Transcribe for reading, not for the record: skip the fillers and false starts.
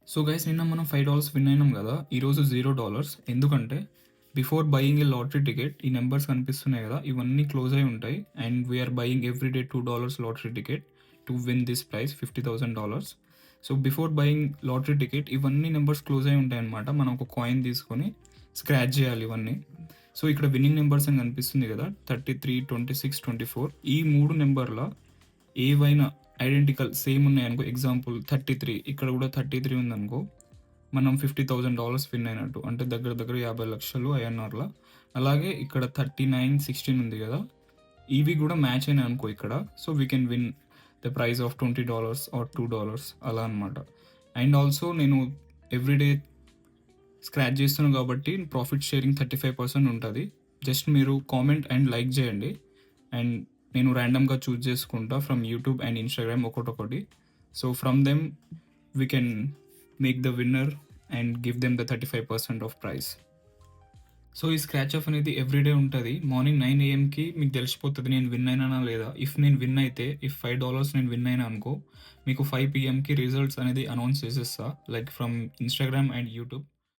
So guys నిన్న మనం $5 win అయినాం కదా! ఈరోజు $0 ఎందుకంటే before buying a lottery ticket ఈ నంబర్స్ కనిపిస్తున్నాయి కదా! ఇవన్నీ క్లోజ్ అయి ఉంటాయి. And we are buying everyday $2 lottery ticket to win this prize $50,000. So before buying lottery ticket ఇవన్నీ నెంబర్స్ క్లోజ్ అయి ఉంటాయన్నమాట. మనం ఒక కాయిన్ తీసుకొని స్క్రాచ్ చేయాలి ఇవన్నీ. సో ఇక్కడ విన్నింగ్ నెంబర్స్ అని కనిపిస్తుంది కదా! 33, 26, 24 ఈ 3 నెంబర్ల ఏవైనా ఐడెంటికల్ సేమ్ ఉన్నాయనుకో, ఎగ్జాంపుల్ 33 ఇక్కడ కూడా 33 ఉందనుకో, మనం $50,000 విన్ అయినట్టు. అంటే దగ్గర దగ్గర 50,00,000 ఐఎన్ఆర్‌ల. అలాగే ఇక్కడ 39, 16 ఉంది కదా! ఇవి కూడా మ్యాచ్ అయినాయి అనుకో ఇక్కడ. So we can win the prize of $20 or $2 అలా అనమాట. అండ్ ఆల్సో నేను ఎవ్రీడే స్క్రాచ్ చేస్తున్నాను కాబట్టి ప్రాఫిట్ షేరింగ్ 35% ఉంటుంది. జస్ట్ మీరు కామెంట్ అండ్ లైక్ చేయండి. అండ్ నేను ర్యాండమ్గా చూస్ చేసుకుంటా ఫ్రమ్ యూట్యూబ్ అండ్ ఇన్స్టాగ్రామ్ ఒకటొకటి. So from them we can make the winner and give them the 35% of prize. So ఈ స్క్రాచ్ ఆఫ్ అనేది ఎవ్రీడే ఉంటుంది. మార్నింగ్ 9 AM మీకు తెలిసిపోతుంది నేను విన్ అయినానా లేదా. ఇఫ్ నేను విన్ అయితే, ఇఫ్ $5 నేను విన్ అయినా అనుకో, మీకు 5 PM రిజల్ట్స్ అనేది అనౌన్స్ చేసేస్తా, like from Instagram and YouTube.